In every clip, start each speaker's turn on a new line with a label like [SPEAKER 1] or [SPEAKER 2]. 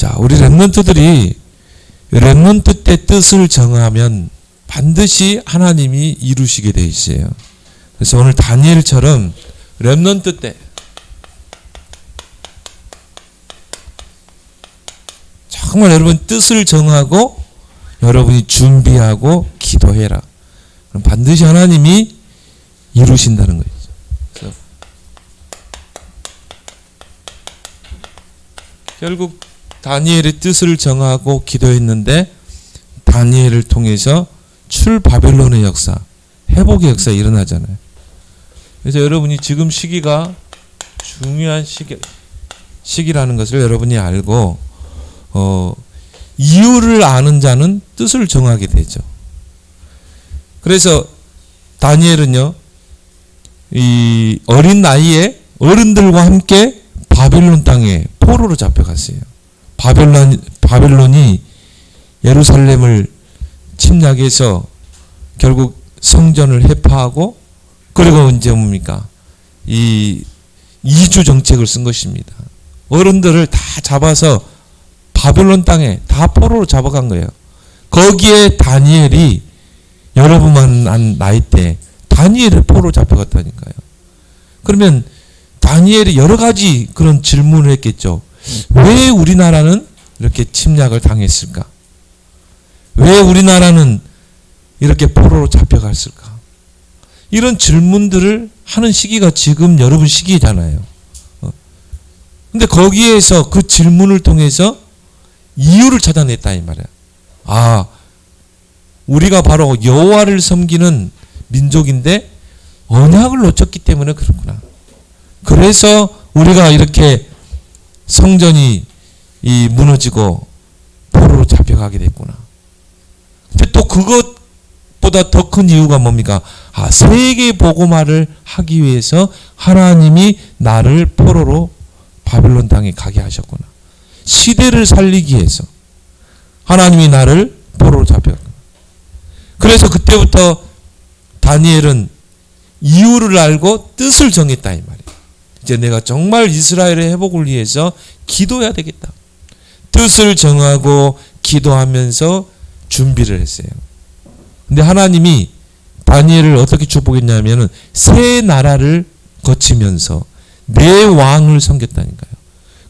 [SPEAKER 1] 자, 우리 렘넌트들이 렘넌트 때 뜻을 정하면 반드시 하나님이 이루시게 돼 있어요. 그래서 오늘 다니엘처럼 렘넌트 때 정말 여러분 뜻을 정하고 여러분이 준비하고 기도해라. 그럼 반드시 하나님이 이루신다는 거죠. 그래서 결국 다니엘의 뜻을 정하고 기도했는데 다니엘을 통해서 출바벨론의 역사, 회복의 역사 일어나잖아요. 그래서 여러분이 지금 시기가 중요한 시기라는 것을 여러분이 알고 이유를 아는 자는 뜻을 정하게 되죠. 그래서 다니엘은요, 이 어린 나이에 어른들과 함께 바벨론 땅에 포로로 잡혀갔어요. 바벨론이 예루살렘을 침략해서 결국 성전을 해파하고, 그리고 언제 뭡니까? 이 이주 정책을 쓴 것입니다. 어른들을 다 잡아서 바벨론 땅에 다 포로로 잡아간 거예요. 거기에 다니엘이 여러분만 나이 때 다니엘을 포로로 잡혀갔다니까요. 그러면 다니엘이 여러 가지 그런 질문을 했겠죠. 왜 우리나라는 이렇게 침략을 당했을까? 왜 우리나라는 이렇게 포로로 잡혀갔을까? 이런 질문들을 하는 시기가 지금 여러분 시기잖아요. 근데 거기에서 그 질문을 통해서 이유를 찾아냈다 이 말이야. 아, 우리가 바로 여호와를 섬기는 민족인데 언약을 놓쳤기 때문에 그렇구나. 그래서 우리가 이렇게 성전이 무너지고 포로로 잡혀가게 됐구나. 근데 또 그것보다 더 큰 이유가 뭡니까? 아, 세계 복음화를 하기 위해서 하나님이 나를 포로로 바벨론 땅에 가게 하셨구나. 시대를 살리기 위해서 하나님이 나를 포로로 잡혀갔구나. 그래서 그때부터 다니엘은 이유를 알고 뜻을 정했다 이 말이에요. 이제 내가 정말 이스라엘의 회복을 위해서 기도해야 되겠다. 뜻을 정하고 기도하면서 준비를 했어요. 근데 하나님이 다니엘을 어떻게 축복했냐면은 새 나라를 거치면서 네 왕을 섬겼다니까요.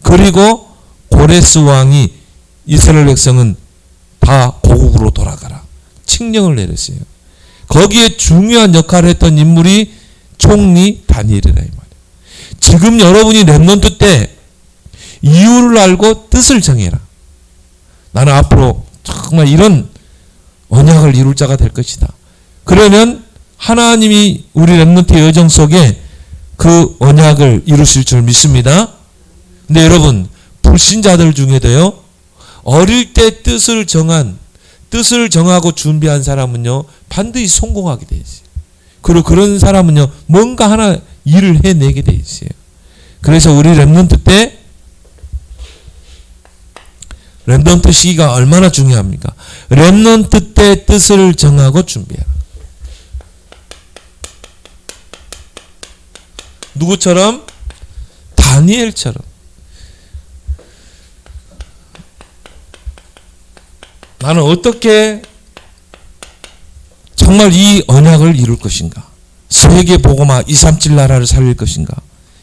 [SPEAKER 1] 그리고 고레스 왕이 이스라엘 백성은 다 고국으로 돌아가라. 칙령을 내렸어요. 거기에 중요한 역할을 했던 인물이 총리 다니엘이라 이 말이에요. 지금 여러분이 렘넌트 때 이유를 알고 뜻을 정해라. 나는 앞으로 정말 이런 언약을 이룰 자가 될 것이다. 그러면 하나님이 우리 렘넌트의 여정 속에 그 언약을 이루실 줄 믿습니다. 근데 여러분, 불신자들 중에도요, 어릴 때 뜻을 정하고 준비한 사람은요, 반드시 성공하게 돼 있어요. 그리고 그런 사람은요, 뭔가 하나 일을 해내게 돼 있어요. 그래서 우리 렘넌트 때, 렘넌트 시기가 얼마나 중요합니까? 렘넌트 때 뜻을 정하고 준비해라. 누구처럼? 다니엘처럼. 나는 어떻게 정말 이 언약을 이룰 것인가? 세계 복음화 237 나라를 살릴 것인가?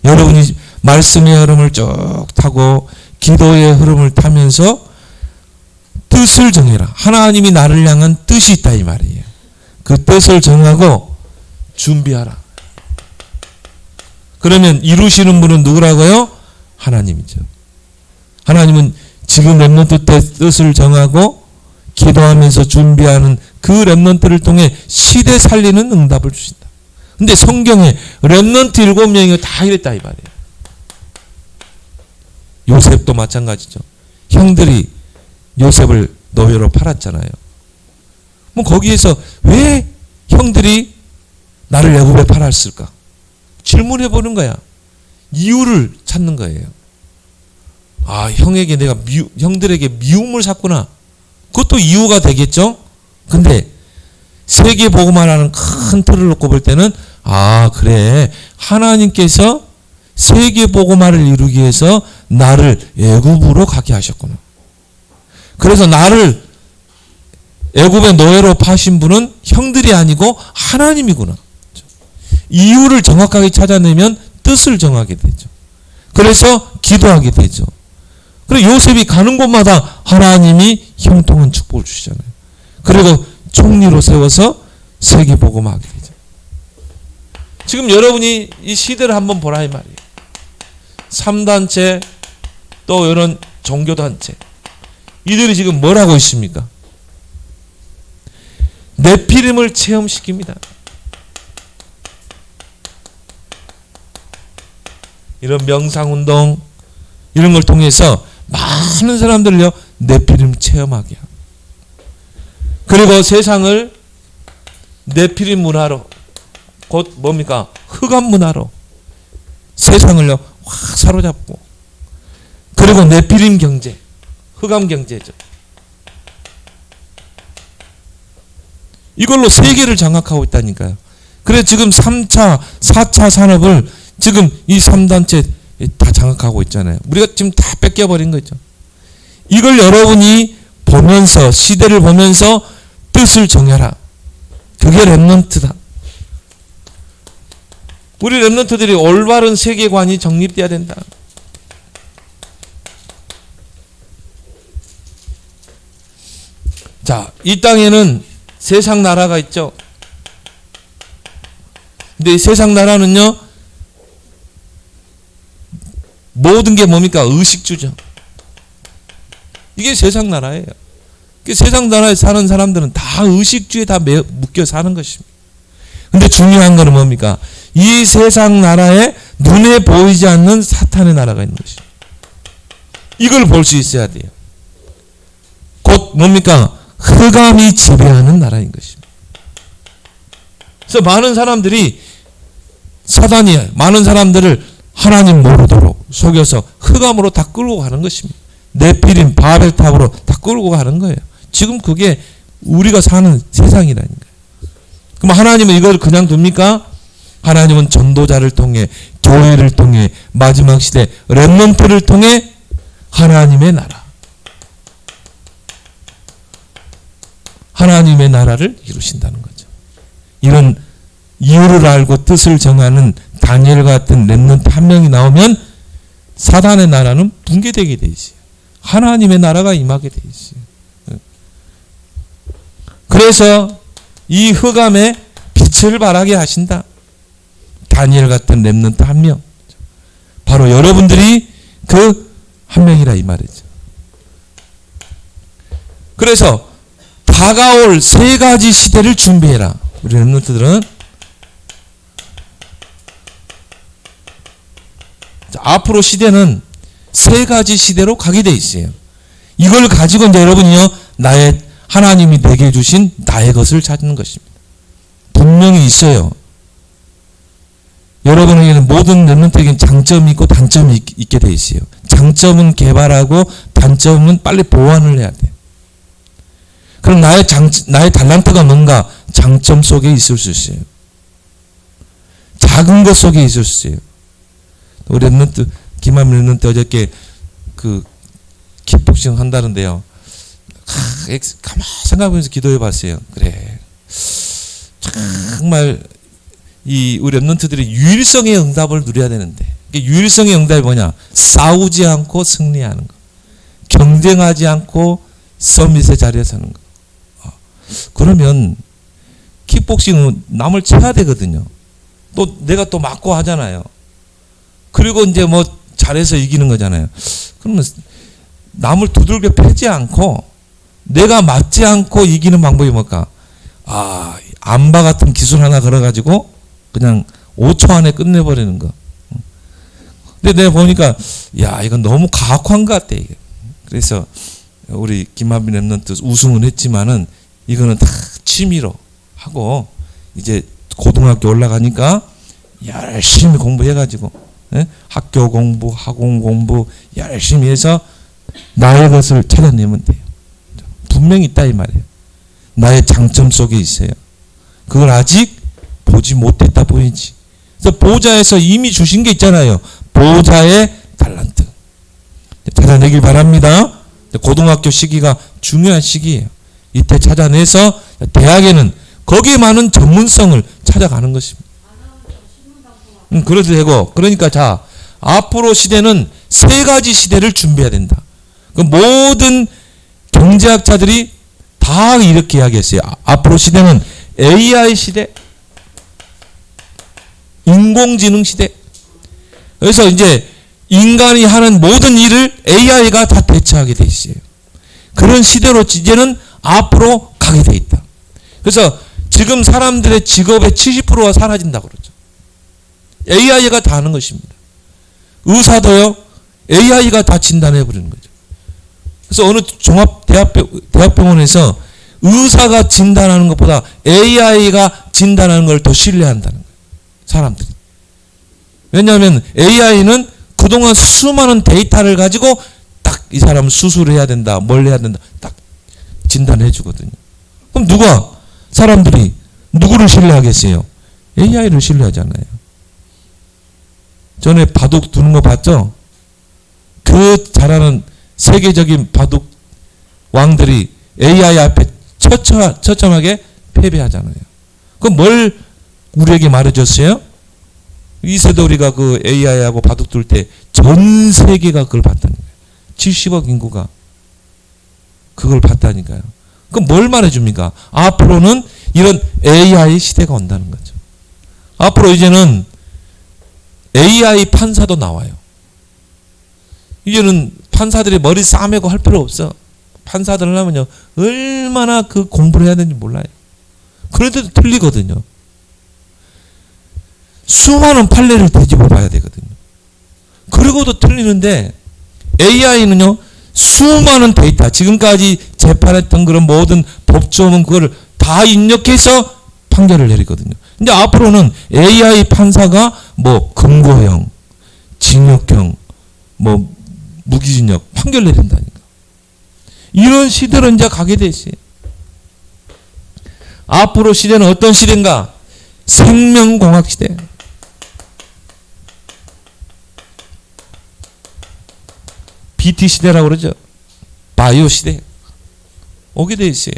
[SPEAKER 1] 여러분이 말씀의 흐름을 쭉 타고 기도의 흐름을 타면서 뜻을 정해라. 하나님이 나를 향한 뜻이 있다 이 말이에요. 그 뜻을 정하고 준비하라. 그러면 이루시는 분은 누구라고요? 하나님이죠. 하나님은 지금 렘넌트 때 뜻을 정하고 기도하면서 준비하는 그 렘넌트를 통해 시대 살리는 응답을 주신다. 근데 성경에 렘넌트 7명이 다 이랬다 이 말이에요. 요셉도 마찬가지죠. 형들이 요셉을 노예로 팔았잖아요. 뭐 거기에서 왜 형들이 나를 애굽에 팔았을까? 질문해 보는 거야. 이유를 찾는 거예요. 아, 형에게 내가 형들에게 미움을 샀구나. 그것도 이유가 되겠죠? 근데 세계 복음화라는 큰 틀을 놓고 볼 때는 아, 그래. 하나님께서 세계 복음화를 이루기 위해서 나를 애굽으로 가게 하셨구나. 그래서 나를 애굽의 노예로 파신 분은 형들이 아니고 하나님이구나. 이유를 정확하게 찾아내면 뜻을 정하게 되죠. 그래서 기도하게 되죠. 그리고 요셉이 가는 곳마다 하나님이 형통한 축복을 주시잖아요. 그리고 총리로 세워서 세계복음하게 되죠. 지금 여러분이 이 시대를 한번 보라 이 말이에요. 3단체 또 이런 종교단체 이들이 지금 뭘 하고 있습니까? 네피림을 체험시킵니다. 이런 명상운동 이런 걸 통해서 많은 사람들을요 네피림 체험하게 하고 그리고 세상을 네피림 문화로 곧 뭡니까? 흑암 문화로 세상을요 확 사로잡고 그리고 네피림 경제 흑암 경제죠. 이걸로 세계를 장악하고 있다니까요. 그래서 지금 3차, 4차 산업을 지금 이 3단체 다 장악하고 있잖아요. 우리가 지금 다 뺏겨버린 거죠. 이걸 여러분이 보면서 시대를 보면서 뜻을 정해라. 그게 랩넌트다. 우리 랩넌트들이 올바른 세계관이 정립돼야 된다. 자, 이 땅에는 세상 나라가 있죠. 근데 이 세상 나라는요 모든 게 뭡니까? 의식주죠. 이게 세상 나라예요. 세상 나라에 사는 사람들은 다 의식주에 다 묶여 사는 것입니다. 근데 중요한 거는 뭡니까? 이 세상 나라에 눈에 보이지 않는 사탄의 나라가 있는 것입니다. 이걸 볼 수 있어야 돼요. 곧 뭡니까? 흑암이 지배하는 나라인 것입니다. 그래서 많은 사람들이 사단이 많은 사람들을 하나님 모르도록 속여서 흑암으로 다 끌고 가는 것입니다. 네피림 바벨탑으로 다 끌고 가는 거예요. 지금 그게 우리가 사는 세상이라니까요. 그럼 하나님은 이걸 그냥 둡니까? 하나님은 전도자를 통해 교회를 통해 마지막 시대 렘넌트를 통해 하나님의 나라 하나님의 나라를 이루신다는 거죠. 이런 이유를 알고 뜻을 정하는 다니엘 같은 렘넌트 한 명이 나오면 사단의 나라는 붕괴되게 돼 있어요. 하나님의 나라가 임하게 돼 있어요. 그래서 이 흑암에 빛을 발하게 하신다. 다니엘 같은 렘넌트 한 명. 바로 여러분들이 그 한 명이라 이 말이죠. 그래서 다가올 세 가지 시대를 준비해라. 우리 렘넌트들은 앞으로 시대는 세 가지 시대로 가게 돼 있어요. 이걸 가지고 이제 여러분이요 나의 하나님이 내게 주신 나의 것을 찾는 것입니다. 분명히 있어요. 여러분에게는 모든 렘넌트에게는 장점이 있고 단점이 있게 돼 있어요. 장점은 개발하고 단점은 빨리 보완을 해야 돼. 그럼 나의 달란트가 뭔가 장점 속에 있을 수 있어요. 작은 것 속에 있을 수 있어요. 우리 렘넌트 김한민 렘넌트 어저께 그 킥복싱 한다는데요. 가만 생각하면서 기도해 봤어요. 그래. 정말 이 우리 렘넌트들이 유일성의 응답을 누려야 되는데 유일성의 응답이 뭐냐? 싸우지 않고 승리하는 거. 경쟁하지 않고 서밋의 자리에 서는 거. 그러면 킥복싱은 남을 쳐야 되거든요. 또 내가 또 맞고 하잖아요. 그리고 이제 뭐 잘해서 이기는 거잖아요. 그러면 남을 두들겨 패지 않고 내가 맞지 않고 이기는 방법이 뭘까? 암바 같은 기술 하나 걸어가지고 그냥 5초 안에 끝내버리는 거. 근데 내가 보니까 야 이건 너무 가혹한 것 같아. 이게. 그래서 우리 김한빈 렘넌트 우승은 했지만은 이거는 다 취미로 하고 이제 고등학교 올라가니까 열심히 공부해가지고 학교 공부, 학원 공부 열심히 해서 나의 것을 찾아내면 돼요. 분명히 있다 이 말이에요. 나의 장점 속에 있어요. 그걸 아직 보지 못했다 보이지. 그래서 보좌에서 이미 주신 게 있잖아요. 보좌의 달란트. 찾아내길 바랍니다. 고등학교 시기가 중요한 시기예요. 이때 찾아내서 대학에는 거기에 많은 전문성을 찾아가는 것입니다. 그래도 되고, 그러니까 자, 앞으로 시대는 세 가지 시대를 준비해야 된다. 그 모든 경제학자들이 다 이렇게 이야기했어요. 앞으로 시대는 AI 시대, 인공지능 시대. 그래서 이제 인간이 하는 모든 일을 AI가 다 대처하게 돼 있어요. 그런 시대로 이제는 앞으로 가게 돼 있다. 그래서 지금 사람들의 직업의 70%가 사라진다고 그러죠. AI가 다 하는 것입니다. 의사도요, AI가 다 진단해 버리는 거죠. 그래서 어느 대학병원에서 의사가 진단하는 것보다 AI가 진단하는 걸 더 신뢰한다는 거예요. 사람들이. 왜냐하면 AI는 그동안 수많은 데이터를 가지고 딱 이 사람은 수술을 해야 된다, 뭘 해야 된다, 딱 진단해 주거든요. 그럼 사람들이 누구를 신뢰하겠어요? AI를 신뢰하잖아요. 전에 바둑 두는 거 봤죠? 그 잘하는 세계적인 바둑 왕들이 AI 앞에 처참하게 패배하잖아요. 그럼 뭘 우리에게 말해줬어요? 이세돌이가 그 AI하고 바둑 둘 때 전 세계가 그걸 봤다는 거예요. 70억 인구가 그걸 봤다니까요. 그럼 뭘 말해줍니까? 앞으로는 이런 AI 시대가 온다는 거죠. 앞으로 이제는 AI 판사도 나와요. 이제는 판사들이 머리 싸매고 할 필요 없어. 판사들 하려면요, 얼마나 그 공부를 해야 되는지 몰라요. 그런데도 틀리거든요. 수많은 판례를 뒤집어 봐야 되거든요. 그리고도 틀리는데 AI는요, 수많은 데이터, 지금까지 재판했던 그런 모든 법조문 그거를 다 입력해서 판결을 내리거든요. 근데 앞으로는 AI 판사가 뭐 금고형, 징역형, 뭐 무기징역 판결 내린다니까. 이런 시대로 이제 가게 돼 있어요. 앞으로 시대는 어떤 시대인가? 생명공학 시대. BT 시대라고 그러죠. 바이오 시대. 오게 돼 있어요.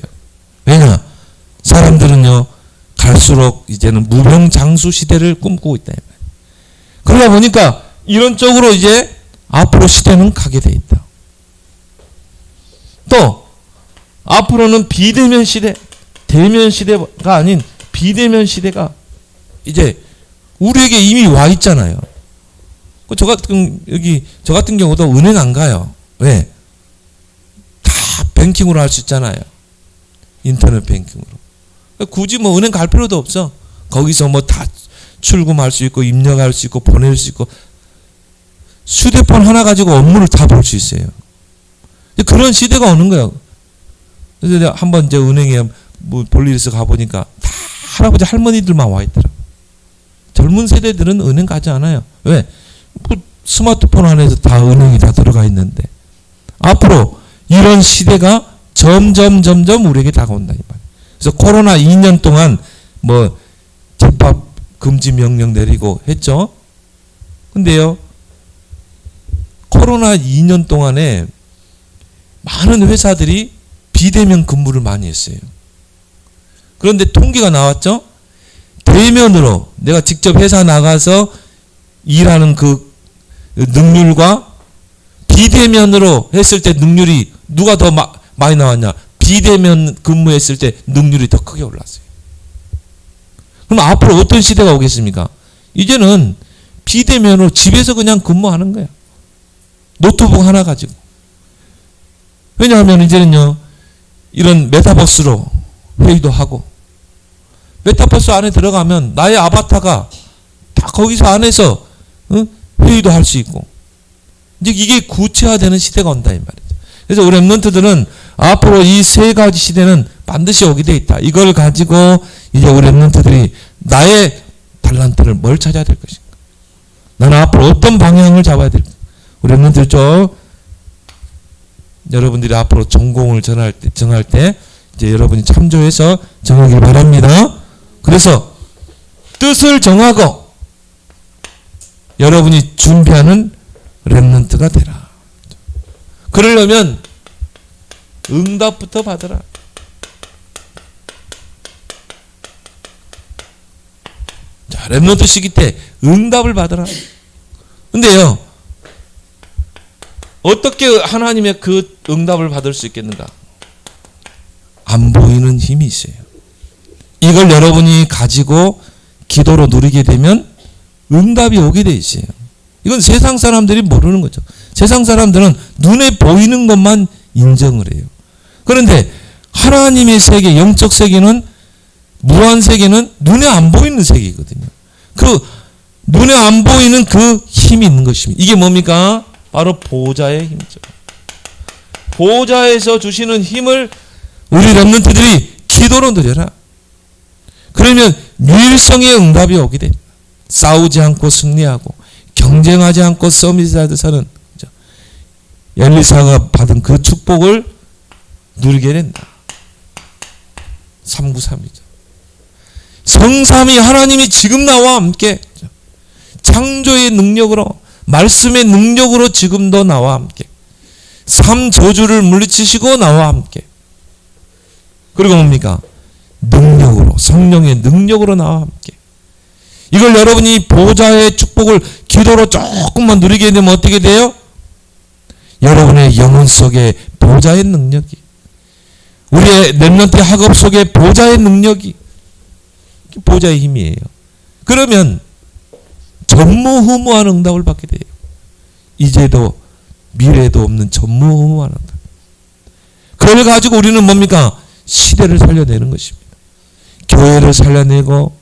[SPEAKER 1] 왜냐? 사람들은요, 갈수록 이제는 무병장수 시대를 꿈꾸고 있다. 그러다 보니까 이런 쪽으로 이제 앞으로 시대는 가게 돼 있다. 또 앞으로는 비대면 시대, 대면 시대가 아닌 비대면 시대가 이제 우리에게 이미 와 있잖아요. 저 같은 경우도 은행 안 가요. 왜? 다 뱅킹으로 할 수 있잖아요. 인터넷 뱅킹으로. 굳이 뭐 은행 갈 필요도 없어. 거기서 뭐 다 출금할 수 있고 입력할 수 있고 보낼 수 있고 휴대폰 하나 가지고 업무를 다 볼 수 있어요. 그런 시대가 오는 거예요. 그래서 내가 한번 이제 은행에 뭐 볼일 있어 가보니까 다 할아버지 할머니들만 와 있더라고. 젊은 세대들은 은행 가지 않아요. 왜? 뭐 스마트폰 안에서 다 은행이 다 들어가 있는데 앞으로 이런 시대가 점점 우리에게 다가온다 이 말이에요. 그래서 코로나 2년 동안 뭐 집합 금지 명령 내리고 했죠. 근데요, 코로나 2년 동안에 많은 회사들이 비대면 근무를 많이 했어요. 그런데 통계가 나왔죠. 대면으로 내가 직접 회사 나가서 일하는 그 능률과 비대면으로 했을 때 능률이 누가 더 많이 나왔냐? 비대면 근무했을 때 능률이 더 크게 올랐어요. 그럼 앞으로 어떤 시대가 오겠습니까? 이제는 비대면으로 집에서 그냥 근무하는 거야. 노트북 하나 가지고. 왜냐하면 이제는요, 이런 메타버스로 회의도 하고, 메타버스 안에 들어가면 나의 아바타가 다 거기서 안에서 회의도 할 수 있고, 이제 이게 구체화되는 시대가 온다 이 말이죠. 그래서 우리 랩런트들은 앞으로 이 세 가지 시대는 반드시 오게 돼 있다. 이걸 가지고 이제 우리 랩런트들이 나의 달란트를 뭘 찾아야 될 것인가? 나는 앞으로 어떤 방향을 잡아야 될까? 우리 랩런트들 쪽 여러분들이 앞으로 전공을 정할 때 이제 여러분이 참조해서 정하길 바랍니다. 그래서 뜻을 정하고 여러분이 준비하는 랩런트가 되라. 그러려면 응답부터 받으라. 자, 렘넌트 시기 때 응답을 받으라. 근데요, 어떻게 하나님의 그 응답을 받을 수 있겠는가? 안 보이는 힘이 있어요. 이걸 여러분이 가지고 기도로 누리게 되면 응답이 오게 돼 있어요. 이건 세상 사람들이 모르는 거죠. 세상 사람들은 눈에 보이는 것만 인정을 해요. 그런데 하나님의 세계, 영적 세계는, 무한 세계는 눈에 안 보이는 세계거든요. 그 눈에 안 보이는 그 힘이 있는 것입니다. 이게 뭡니까? 바로 보좌의 힘이죠. 보좌에서 주시는 힘을 우리 렘넌트들이 기도로 누려라. 그러면 유일성의 응답이 오게 됩니다. 싸우지 않고 승리하고 경쟁하지 않고 서밋하듯 사는 엘리사가 받은 그 축복을 누리게 된다. 393이죠. 성삼위 하나님이 지금 나와 함께 창조의 능력으로, 말씀의 능력으로 지금도 나와 함께, 삼저주를 물리치시고 나와 함께, 그리고 뭡니까? 능력으로, 성령의 능력으로 나와 함께. 이걸 여러분이 보좌의 축복을 기도로 조금만 누리게 되면 어떻게 돼요? 여러분의 영혼 속에 보좌의 능력이, 우리의 렘넌트 학업 속에 보좌의 능력이, 보좌의 힘이에요. 그러면 전무후무한 응답을 받게 돼요. 이제도 미래도 없는 전무후무한 응답. 그걸 가지고 우리는 뭡니까? 시대를 살려내는 것입니다. 교회를 살려내고,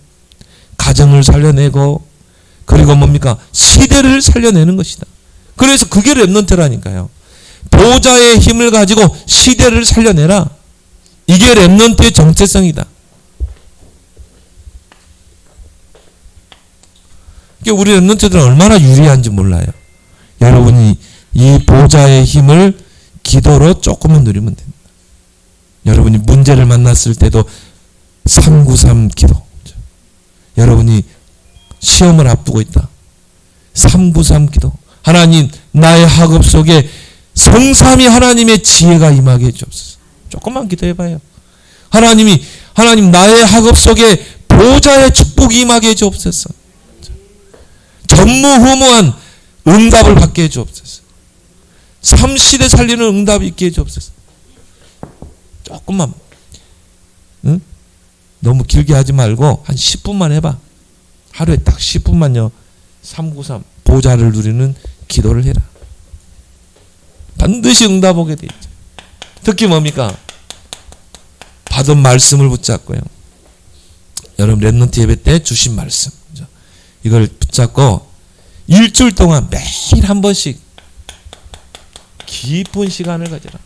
[SPEAKER 1] 가정을 살려내고, 그리고 뭡니까? 시대를 살려내는 것이다. 그래서 그게 렘넌트라니까요. 보좌의 힘을 가지고 시대를 살려내라. 이게 렘넌트의 정체성이다. 우리 렘넌트들은 얼마나 유리한지 몰라요. 여러분이 이 보좌의 힘을 기도로 조금만 누리면 됩니다. 여러분이 문제를 만났을 때도 393 기도. 여러분이 시험을 앞두고 있다. 393 기도. 하나님, 나의 학업 속에 성삼위 하나님의 지혜가 임하게 해주옵소서. 조금만 기도해봐요. 하나님, 나의 학업 속에 보좌의 축복이 임하게 해주옵소서. 전무후무한 응답을 받게 해주옵소서. 3시대 살리는 응답이 있게 해주옵소서. 조금만, 응? 너무 길게 하지 말고 한 10분만 해봐. 하루에 딱 10분만요. 393 보좌를 누리는 기도를 해라. 반드시 응답 오게 돼 있죠. 특히 뭡니까? 받은 말씀을 붙잡고요. 여러분 렘넌트 예배 때 주신 말씀, 이걸 붙잡고 일주일 동안 매일 한 번씩 깊은 시간을 가져라.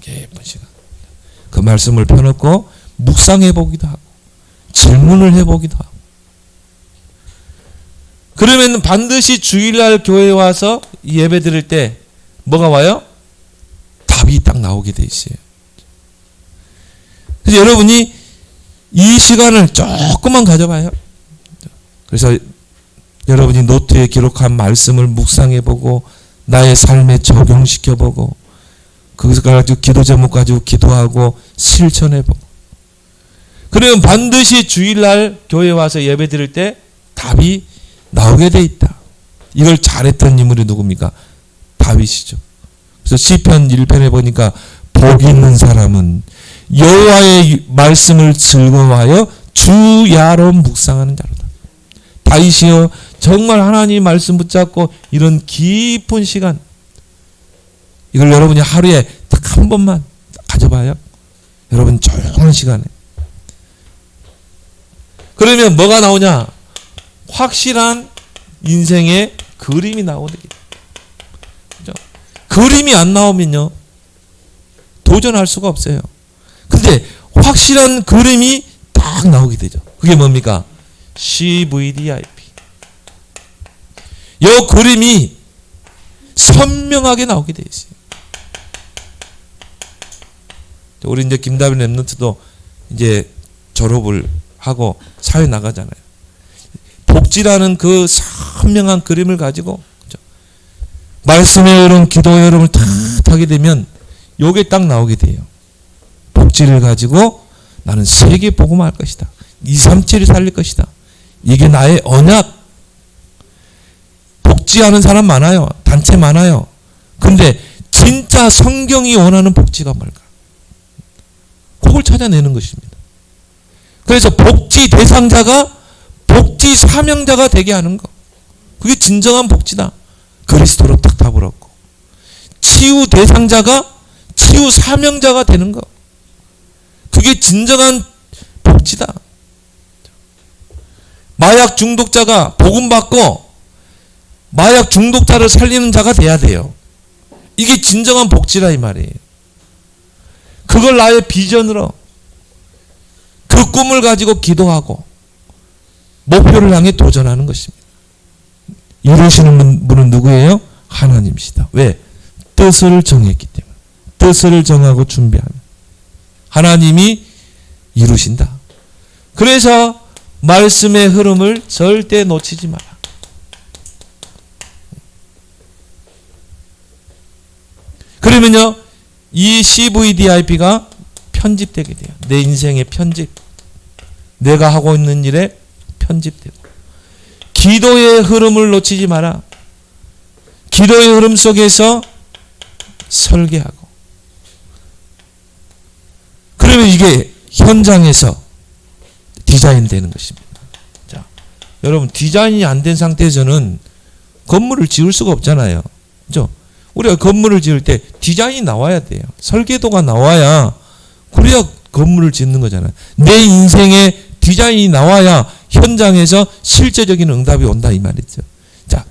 [SPEAKER 1] 깊은 시간. 그 말씀을 펴놓고 묵상해 보기도 하고 질문을 해 보기도 하고. 그러면 반드시 주일날 교회에 와서 예배 드릴 때 뭐가 와요? 답이 딱 나오게 돼 있어요. 그래서 여러분이 이 시간을 조금만 가져봐요. 그래서 여러분이 노트에 기록한 말씀을 묵상해보고 나의 삶에 적용시켜보고 그것을 가지고 기도 제목 가지고 기도하고 실천해보고, 그러면 반드시 주일날 교회에 와서 예배 드릴 때 답이 나오게 돼 있다. 이걸 잘했던 인물이 누굽니까? 다윗이죠. 그래서 시편 1편에 보니까 복 있는 사람은 여호와의 말씀을 즐거워하여 주 야로 묵상하는 자로다. 다윗이요, 정말 하나님 말씀 붙잡고 이런 깊은 시간, 이걸 여러분이 하루에 딱 한 번만 가져봐요. 여러분 조용한 시간에. 그러면 뭐가 나오냐? 확실한 인생의 그림이 나오게 돼요. 그죠? 그림이 안 나오면요, 도전할 수가 없어요. 근데 확실한 그림이 딱 나오게 되죠. 그게 뭡니까? CVDIP. 이 그림이 선명하게 나오게 돼 있어요. 우리 이제 김다빈 렘넌트도 이제 졸업을 하고 사회 나가잖아요. 복지라는 그 선명한 그림을 가지고, 그렇죠? 말씀의 여름, 기도의 여름을 다 하게 되면 요게 딱 나오게 돼요. 복지를 가지고 나는 세계 복음화할 것이다. 237을 살릴 것이다. 이게 나의 언약. 복지하는 사람 많아요. 단체 많아요. 근데 진짜 성경이 원하는 복지가 뭘까? 그걸 찾아내는 것입니다. 그래서 복지 대상자가 복지 사명자가 되게 하는 거. 그게 진정한 복지다. 그리스도로 딱 답을 얻고. 치유 대상자가 치유 사명자가 되는 거. 그게 진정한 복지다. 마약 중독자가 복음 받고 마약 중독자를 살리는 자가 돼야 돼요. 이게 진정한 복지라 이 말이에요. 그걸 나의 비전으로 그 꿈을 가지고 기도하고 목표를 향해 도전하는 것입니다. 이루시는 분은 누구예요? 하나님이시다. 왜? 뜻을 정했기 때문에. 뜻을 정하고 준비하면 하나님이 이루신다. 그래서 말씀의 흐름을 절대 놓치지 마라. 그러면요, 이 CVDIP가 편집되게 돼요. 내 인생의 편집. 내가 하고 있는 일에 편집되고. 기도의 흐름을 놓치지 마라. 기도의 흐름 속에서 설계하고. 그러면 이게 현장에서 디자인 되는 것입니다. 자, 여러분, 디자인이 안 된 상태에서는 건물을 지을 수가 없잖아요. 그죠? 우리가 건물을 지을 때 디자인이 나와야 돼요. 설계도가 나와야, 그래야 건물을 짓는 거잖아요. 내 인생에 디자인이 나와야 현장에서 실제적인 응답이 온다 이 말이죠. 자,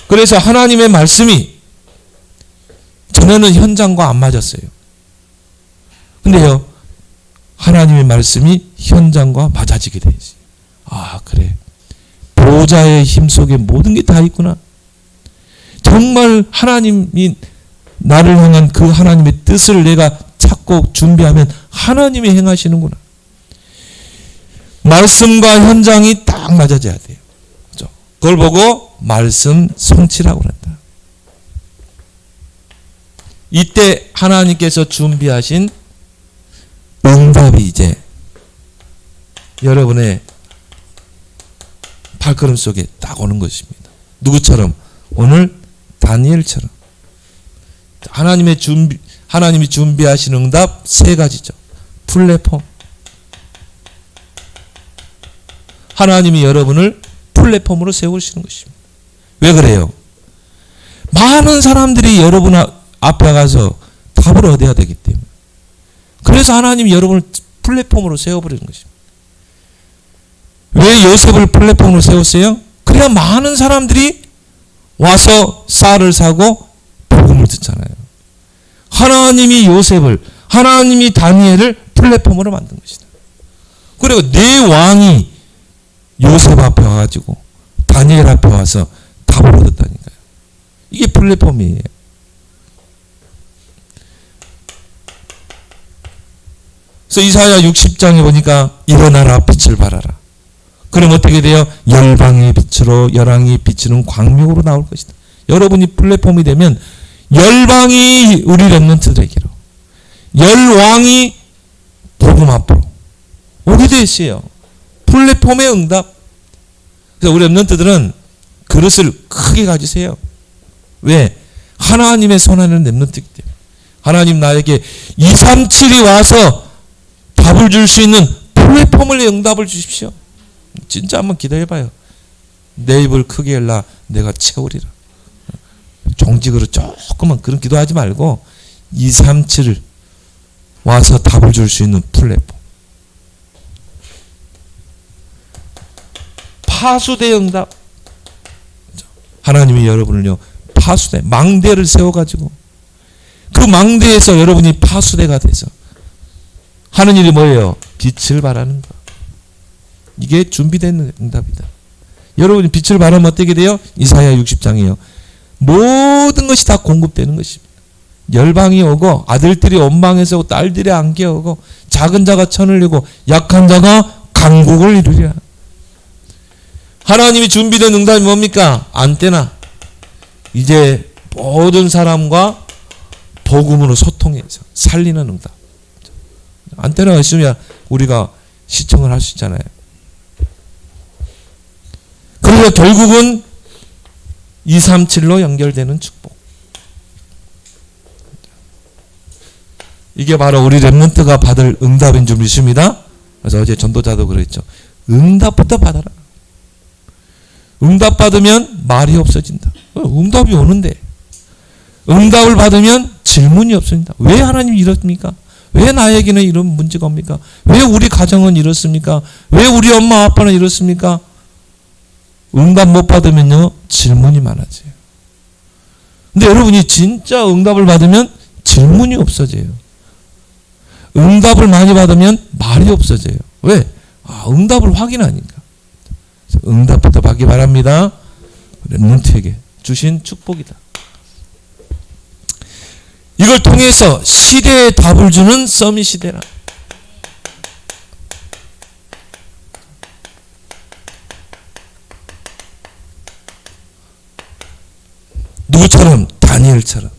[SPEAKER 1] 그래서 하나님의 말씀이 전에는 현장과 안 맞았어요. 근데요, 하나님의 말씀이 현장과 맞아지게 되지. 아, 그래. 보좌의 힘 속에 모든 게 다 있구나. 정말 하나님이 나를 향한 그 하나님의 뜻을 내가 찾고 준비하면 하나님이 행하시는구나. 말씀과 현장이 딱 맞아져야 돼요. 그렇죠? 그걸 보고 말씀 성취라고 한다. 이때 하나님께서 준비하신 응답이 이제 여러분의 발걸음 속에 딱 오는 것입니다. 누구처럼? 오늘 다니엘처럼. 하나님이 준비하신 응답 세 가지죠. 플랫폼. 하나님이 여러분을 플랫폼으로 세우시는 것입니다. 왜 그래요? 많은 사람들이 여러분 앞에 가서 답을 얻어야 되기 때문에. 그래서 하나님이 여러분을 플랫폼으로 세워버리는 것입니다. 왜 요셉을 플랫폼으로 세웠어요? 그래야 많은 사람들이 와서 쌀을 사고 복음을 듣잖아요. 하나님이 요셉을, 하나님이 다니엘을 플랫폼으로 만든 것이다. 그리고 네 왕이 요셉 앞에 와가지고 다니엘 앞에 와서 답을 얻었다니까요. 이게 플랫폼이에요. 그래서 이사야 60장에 보니까 일어나라 빛을 발하라. 그럼 어떻게 돼요? 열방의 빛으로 열왕이 비치는 광명으로 나올 것이다. 여러분이 플랫폼이 되면 열방이 우리 렘넌트들에게로, 열왕이 복음 앞으로 오게 돼 있어요. 플랫폼의 응답. 그래서 우리 렘넌트들은 그릇을 크게 가지세요. 왜? 하나님의 손안에는 렘넌트이기 때문에. 하나님 나에게 237이 와서 답을 줄 수 있는 플랫폼을 응답을 주십시오. 진짜 한번 기도해봐요. 내 입을 크게 열라 내가 채우리라. 정직으로 조금만 그런 기도하지 말고 237을 와서 답을 줄 수 있는 플랫폼. 파수대 응답. 하나님이 여러분을요 파수대, 망대를 세워가지고 그 망대에서 여러분이 파수대가 돼서 하는 일이 뭐예요? 빛을 발하는 것. 이게 준비된 응답이다. 여러분이 빛을 발하면 어떻게 돼요? 이사야 60장이에요. 모든 것이 다 공급되는 것입니다. 열방이 오고 아들들이 원방에서 오고 딸들이 안개 오고 작은 자가 천을 이루고 약한 자가 강국을 이루리라. 하나님이 준비된 응답이 뭡니까? 안테나. 이제 모든 사람과 복음으로 소통해서 살리는 응답. 안테나가 있으면 우리가 시청을 할 수 있잖아요. 그래서 결국은 237로 연결되는 축복. 이게 바로 우리 렘넌트가 받을 응답인 줄 믿습니다. 그래서 어제 전도자도 그랬죠. 응답부터 받아라. 응답 받으면 말이 없어진다. 응답이 오는데 응답을 받으면 질문이 없습니다. 왜 하나님 이렇습니까? 왜 나에게는 이런 문제가 옵니까? 왜 우리 가정은 이렇습니까? 왜 우리 엄마 아빠는 이렇습니까? 응답 못 받으면요 질문이 많아져요. 근데 여러분이 진짜 응답을 받으면 질문이 없어져요. 응답을 많이 받으면 말이 없어져요. 왜? 응답을 확인하니까. 응답부터 받기 바랍니다. 렘넌트에게 주신 축복이다. 이걸 통해서 시대에 답을 주는 서밋 시대라. 누구처럼? 다니엘처럼.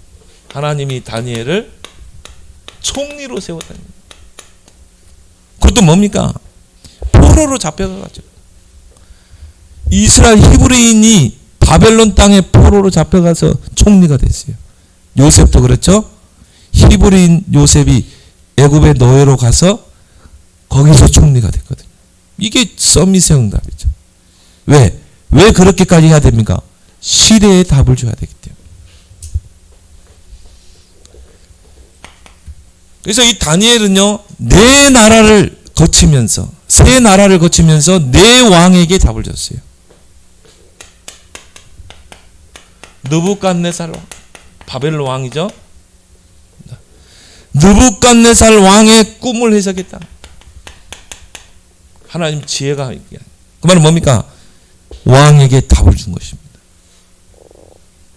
[SPEAKER 1] 하나님이 다니엘을 총리로 세웠다니. 그것도 뭡니까? 포로로 잡혀가지고 이스라엘 히브리인이 바벨론 땅에 포로로 잡혀가서 총리가 됐어요. 요셉도 그렇죠. 히브리인 요셉이 애굽의 노예로 가서 거기서 총리가 됐거든요. 이게 서밋의 응답이죠. 왜 그렇게까지 해야 됩니까? 시대에 답을 줘야 되기 때문에. 그래서 이 다니엘은요, 네 나라를 거치면서, 세 나라를 거치면서 네 왕에게 답을 줬어요. 느부갓네살 왕, 바벨론 왕이죠. 느부갓네살 왕의 꿈을 해석했다. 하나님 지혜가 있게. 그 말은 뭡니까? 왕에게 답을 준 것입니다.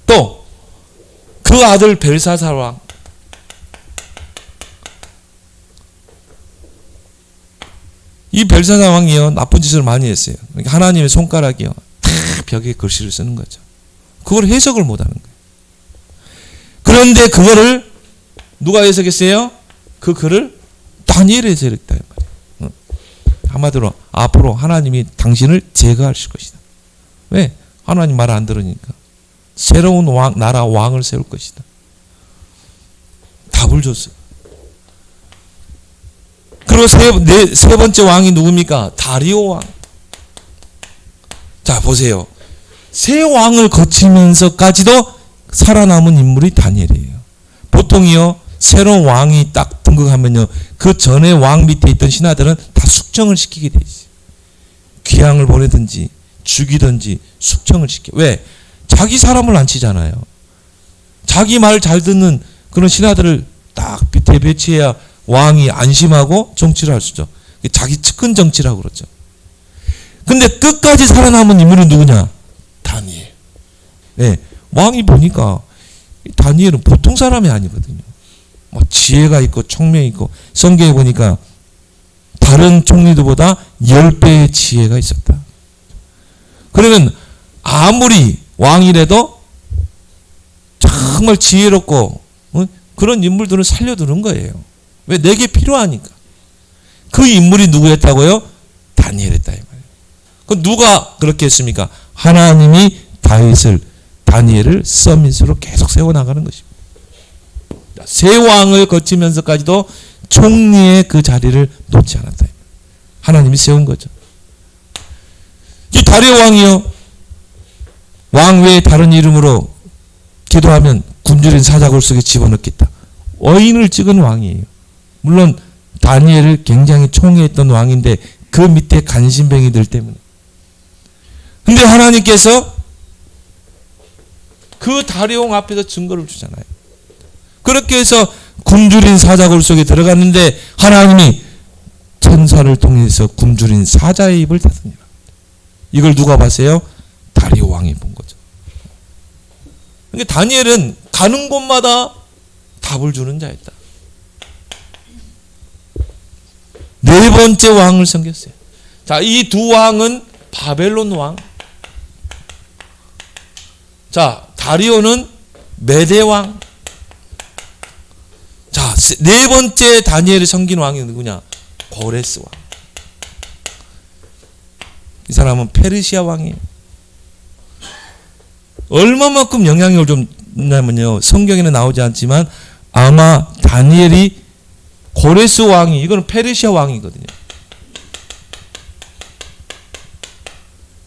[SPEAKER 1] 또 그 아들 벨사살 왕, 이 벨사살 왕이요 나쁜 짓을 많이 했어요. 그러니까 하나님의 손가락이요 다 벽에 글씨를 쓰는 거죠. 그걸 해석을 못하는 거예요. 그런데 그거를 누가 해석했어요? 그 글을 다니엘이 해석했다. 한마디로 앞으로 하나님이 당신을 제거하실 것이다. 왜? 하나님 말을 안 들으니까. 새로운 나라 왕을 세울 것이다. 답을 줬어요. 그리고 세 번째 왕이 누굽니까? 다리오 왕. 자, 보세요. 세 왕을 거치면서까지도 살아남은 인물이 다니엘이에요. 보통이요, 새로운 왕이 딱 등극하면요, 그 전에 왕 밑에 있던 신하들은 다 숙청을 시키게 돼 있어요. 귀양을 보내든지, 죽이든지, 숙청을 시켜. 왜? 자기 사람을 안 치잖아요. 자기 말 잘 듣는 그런 신하들을 딱 밑에 배치해야 왕이 안심하고 정치를 할 수 있죠. 자기 측근 정치라고 그러죠. 근데 끝까지 살아남은 인물이 누구냐? 다니엘. 네, 왕이 보니까 다니엘은 보통 사람이 아니거든요. 지혜가 있고 총명이 있고, 성경에 보니까 다른 총리들보다 10배의 지혜가 있었다. 그러면 아무리 왕이라도 정말 지혜롭고 그런 인물들을 살려두는 거예요. 왜? 내게 필요하니까. 그 인물이 누구였다고요? 다니엘이었다 이 말이에요. 그 누가 그렇게 했습니까? 하나님이 다니엘을 서밋으로 계속 세워나가는 것입니다. 세 왕을 거치면서까지도 총리의 그 자리를 놓지 않았다. 하나님이 세운 거죠. 이 다리오 왕이요, 왕 외에 다른 이름으로 기도하면 굶주린 사자굴 속에 집어넣겠다. 어인을 찍은 왕이에요. 물론 다니엘을 굉장히 총애했던 왕인데 그 밑에 간신뱅이들 때문에. 근데 하나님께서 그 다리오 왕 앞에서 증거를 주잖아요. 그렇게 해서 굶주린 사자굴 속에 들어갔는데 하나님이 천사를 통해서 굶주린 사자의 입을 닫으니라. 이걸 누가 봤어요? 다리오 왕이 본 거죠. 그러니까 다니엘은 가는 곳마다 답을 주는 자였다. 네 번째 왕을 섬겼어요. 자, 이 두 왕은 바벨론 왕. 자, 다리오는 메대왕. 자, 네 번째 다니엘이 섬긴 왕이 누구냐? 고레스 왕. 이 사람은 페르시아 왕이에요. 얼마만큼 영향력을 좀 냐면요, 성경에는 나오지 않지만 아마 다니엘이 고레스 왕이, 이거는 페르시아 왕이거든요.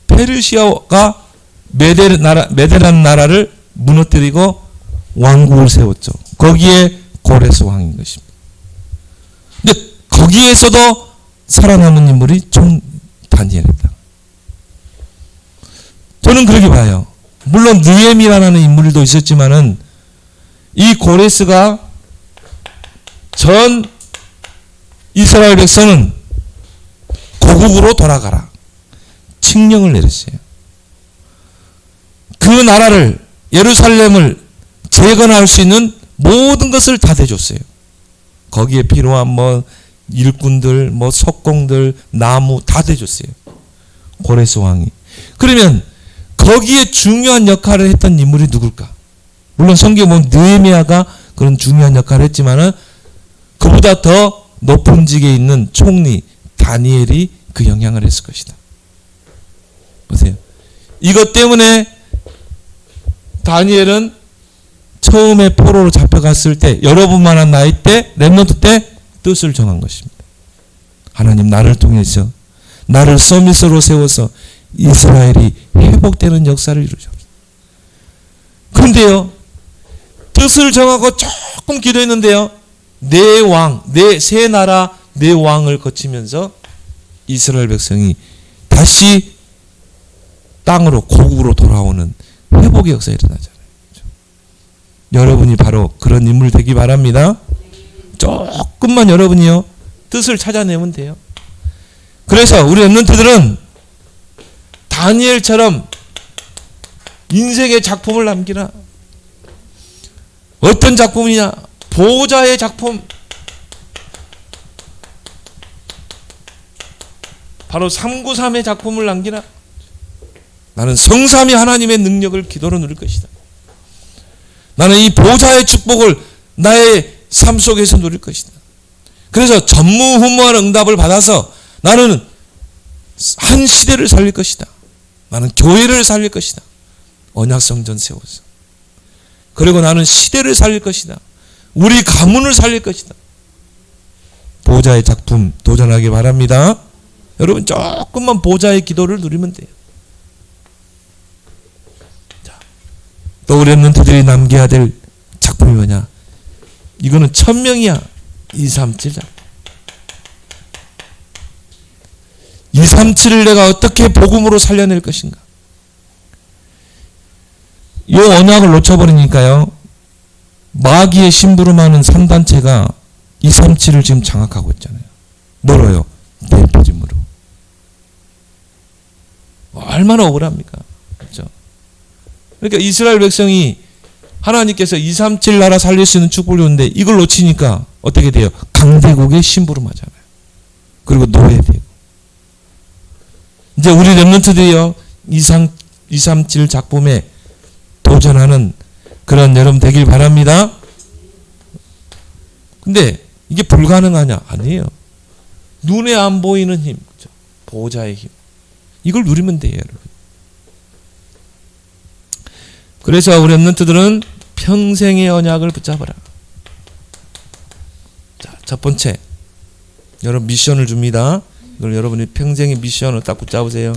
[SPEAKER 1] 페르시아가 메데라는 나라를 무너뜨리고 왕국을 세웠죠. 거기에 고레스 왕인 것입니다. 근데 거기에서도 살아남은 인물이 총 다니엘이다. 저는 그렇게 봐요. 물론 느헤미야라는 인물도 있었지만은 이 고레스가 전 이스라엘 백성은 고국으로 돌아가라 칙령을 내렸어요. 그 나라를, 예루살렘을 재건할 수 있는 모든 것을 다 대줬어요. 거기에 필요한 뭐 일꾼들, 뭐 석공들, 나무 다 대줬어요. 고레스 왕이. 그러면 거기에 중요한 역할을 했던 인물이 누굴까? 물론 성경에 보면 느헤미야가 그런 중요한 역할을 했지만은 그보다 더 높은 직에 있는 총리 다니엘이 그 영향을 했을 것이다. 보세요. 이것 때문에 다니엘은 처음에 포로로 잡혀갔을 때, 여러분만한 나이 때, 렘넌트 때 뜻을 정한 것입니다. 하나님, 나를 통해서 나를 서밋으로 세워서 이스라엘이 회복되는 역사를 이루셨습니다. 그런데요, 뜻을 정하고 조금 기도했는데요, 네 왕, 세 나라 네 왕을 거치면서 이스라엘 백성이 다시 땅으로, 고국으로 돌아오는 회복의 역사가 일어나잖아요. 여러분이 바로 그런 인물 되기 바랍니다. 조금만 여러분이요, 뜻을 찾아내면 돼요. 그래서 우리 렘넌트들은 다니엘처럼 인생의 작품을 남기라. 어떤 작품이냐? 보호자의 작품. 바로 393의 작품을 남기라. 나는 성삼위 하나님의 능력을 기도로 누릴 것이다. 나는 이 보호자의 축복을 나의 삶 속에서 누릴 것이다. 그래서 전무후무한 응답을 받아서 나는 한 시대를 살릴 것이다. 나는 교회를 살릴 것이다. 언약성전 세워서. 그리고 나는 시대를 살릴 것이다. 우리 가문을 살릴 것이다. 보호자의 작품 도전하기 바랍니다. 여러분 조금만 보호자의 기도를 누리면 돼요. 자, 또 우리 렘넌트들이 남겨야 될 작품이 뭐냐? 이거는 1000명이야. 237장. 237을 내가 어떻게 복음으로 살려낼 것인가? 이 언약을 놓쳐버리니까요, 마귀의 심부름하는 3단체가 237을 지금 장악하고 있잖아요. 뭐로요? 대표짐으로. 얼마나 억울합니까? 그렇죠? 그러니까 이스라엘 백성이 하나님께서 237 나라 살릴 수 있는 축복을 줬는데 이걸 놓치니까 어떻게 돼요? 강대국의 심부름하잖아요. 그리고 노예되고. 이제 우리 렘넌트들이요, 237 작품에 도전하는 그런 여러분 되길 바랍니다. 근데 이게 불가능하냐? 아니에요. 눈에 안 보이는 힘, 그렇죠? 보호자의 힘. 이걸 누리면 돼요, 여러분. 그래서 우리 렘넌트들은 평생의 언약을 붙잡아라. 자, 첫 번째, 여러분 미션을 줍니다. 이걸 여러분이 평생의 미션을 딱 붙잡으세요.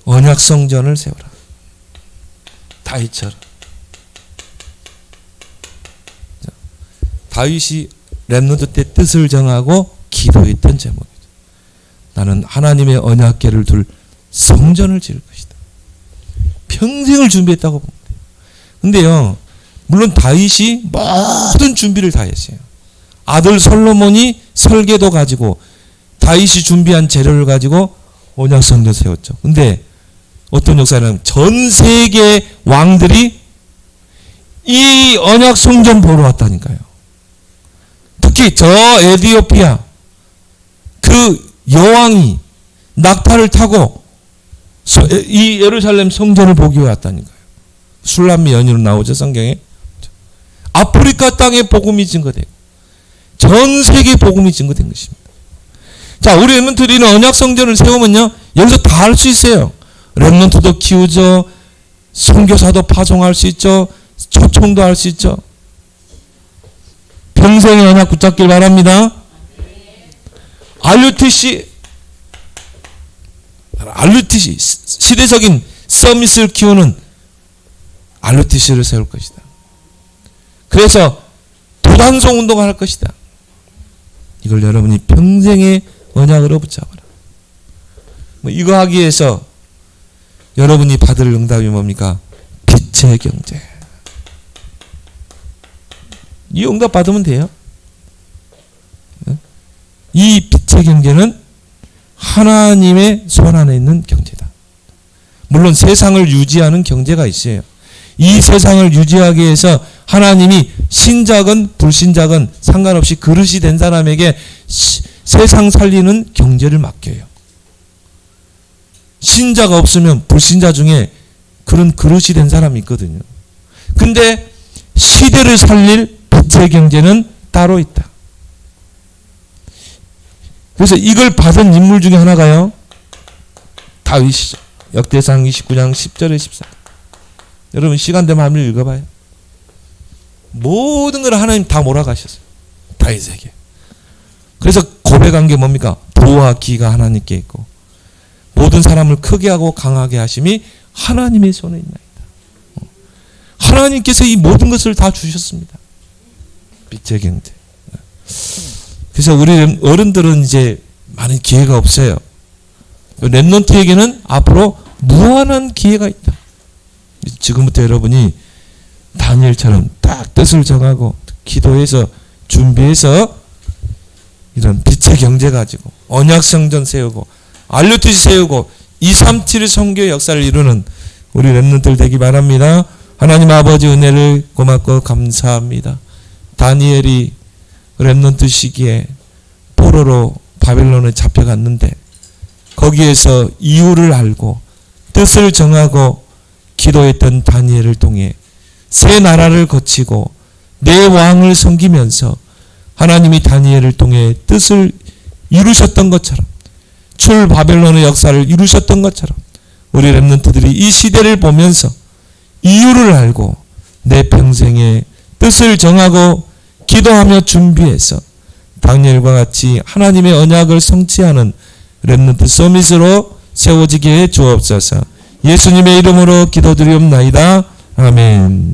[SPEAKER 1] 언약 성전을 세워라. 다윗처럼. 자, 다윗이 렘넌트 때 뜻을 정하고 기도했던 제목이죠. 나는 하나님의 언약궤를 둘 성전을 지을 것이다. 평생을 준비했다고 보면 돼요. 근데요, 물론 다윗이 모든 준비를 다 했어요. 아들 솔로몬이 설계도 가지고 다윗이 준비한 재료를 가지고 언약 성전 세웠죠. 근데 어떤 역사냐면 전 세계 왕들이 이 언약 성전 보러 왔다니까요. 특히 저 에티오피아 그 여왕이 낙타를 타고 이 예루살렘 성전을 보기 위해 왔다니까요. 술람미 연유로 나오죠, 성경에. 아프리카 땅에 복음이 증거되고 전 세계 복음이 증거된 것입니다. 자, 우리 렘넌트들이 언약 성전을 세우면요, 여기서 다 할 수 있어요. 렘넌트도 키우죠, 선교사도 파송할 수 있죠, 초청도 할 수 있죠. 평생의 언약 붙잡길 바랍니다. RUTC 시대적인 서밋을 키우는 RUTC를 세울 것이다. 그래서 도단송 운동을 할 것이다. 이걸 여러분이 평생의 언약으로 붙잡아라. 이거 하기 위해서 여러분이 받을 응답이 뭡니까? 빛의 경제. 이 응답 받으면 돼요. 이 빛의 경제는 하나님의 손 안에 있는 경제다. 물론 세상을 유지하는 경제가 있어요. 이 세상을 유지하기 위해서 하나님이 신작은 불신작은 상관없이 그릇이 된 사람에게 세상 살리는 경제를 맡겨요. 신자가 없으면 불신자 중에 그런 그릇이 된 사람이 있거든요. 근데 시대를 살릴 빛의 경제는 따로 있다. 그래서 이걸 받은 인물 중에 하나가요, 다윗이죠. 역대상 29장 10절에 14. 여러분 시간 되면 한번 읽어봐요. 모든 걸 하나님 다 몰아가셨어요, 다윗에게. 그래서 고백한 게 뭡니까? 부와 기가 하나님께 있고 모든 사람을 크게 하고 강하게 하심이 하나님의 손에 있나이다. 하나님께서 이 모든 것을 다 주셨습니다. 빛의 경제. 그래서 우리 어른들은 이제 많은 기회가 없어요. 렘넌트에게는 앞으로 무한한 기회가 있다. 지금부터 여러분이 다니엘처럼 딱 뜻을 정하고 기도해서 준비해서 이런 빛의 경제 가지고 언약 성전 세우고 RUTC 세우고 237 선교 역사를 이루는 우리 렘넌트들 되기 바랍니다. 하나님 아버지 은혜를 고맙고 감사합니다. 다니엘이 렘넌트 시기에 포로로 바벨론에 잡혀갔는데 거기에서 이유를 알고 뜻을 정하고 기도했던 다니엘을 통해 새 나라를 거치고 내 왕을 섬기면서 하나님이 다니엘을 통해 뜻을 이루셨던 것처럼 출 바벨론의 역사를 이루셨던 것처럼 우리 렘넌트들이 이 시대를 보면서 이유를 알고 내 평생에 뜻을 정하고 기도하며 준비해서 다니엘과 같이 하나님의 언약을 성취하는 렘넌트 서밋으로 세워지게 해 주옵소서. 예수님의 이름으로 기도드리옵나이다. 아멘.